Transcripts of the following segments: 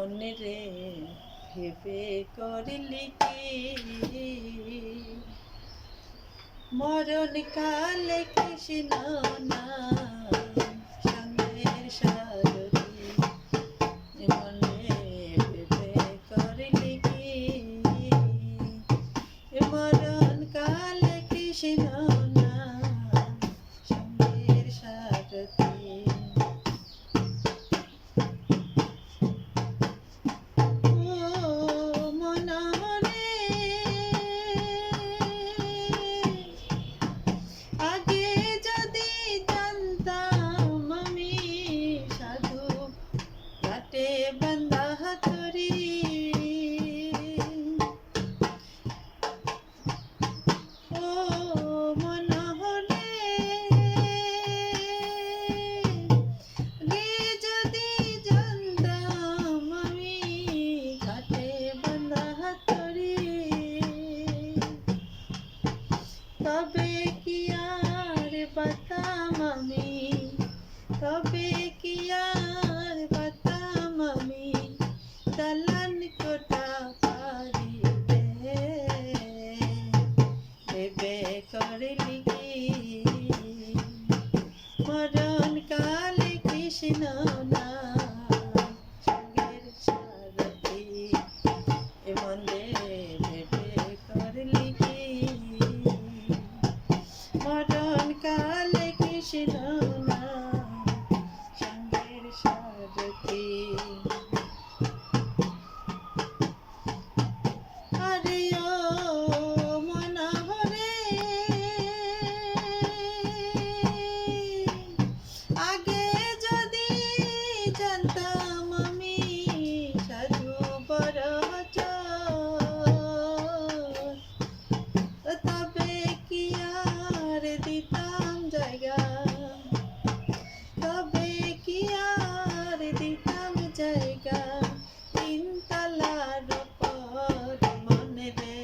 মনে রে ভেবে করিলি কি মরণ কালে কৃষ্ণ নাম সঙ্গের সারথি মনে ভেবে করিলি কি মরণ কালে কৃষ্ণ নাম সঙ্গের সারথি बंदा हथुरी ओ मनोहरे गे जदि जानताम आमी घाटे बंदा हथुरी तबे कि आर बाताम आमी तबे कि आर बाताम आमी दालान कोटा पारिबे ভেবে করিলি কি মরণ কালে কৃষ্ণ নাম সঙ্গের সারথি মনে ভেবে করিলি কি মরণ কালে কৃষ্ণ নাম সঙ্গের সারথি দিতাম জায়গা তবে কি আর দিতাম জায়গা তিনতলার উপর মনে রে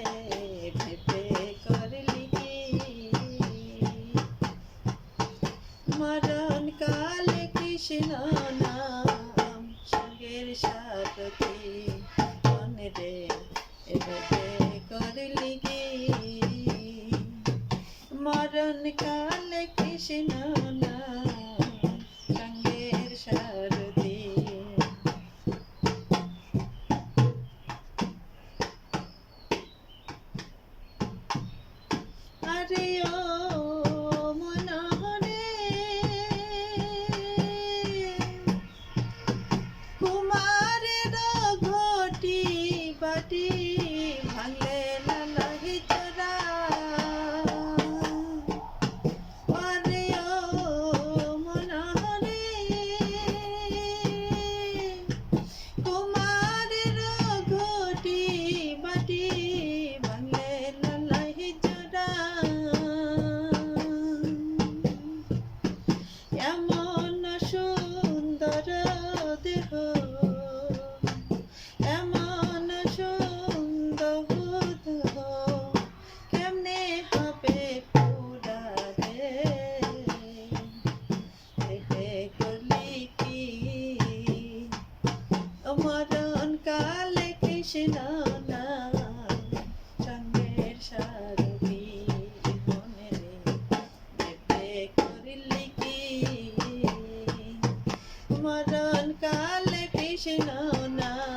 ভেবে করলি কি মরণ কালে কৃষ্ণ নাম সঙ্গের সারথি মনে রে ভেবে করলি কি মরণ কালে কৃষ্ণ নাম সঙ্গের সারথি আরে ও মনোহরে কুমারের ঘটি বাটি ভাঙলে লালাহি চোরা এমন সুন্দর দেহ এমন সুন্দর দেহ কেমনে হবে পুরা রে ভেবে করলি কি মরণ কালে কৃষ্ণ নাম সঙ্গের সারথি মনে রে ভেবে করলি কি মরণ কালে কৃষ্ণ নাম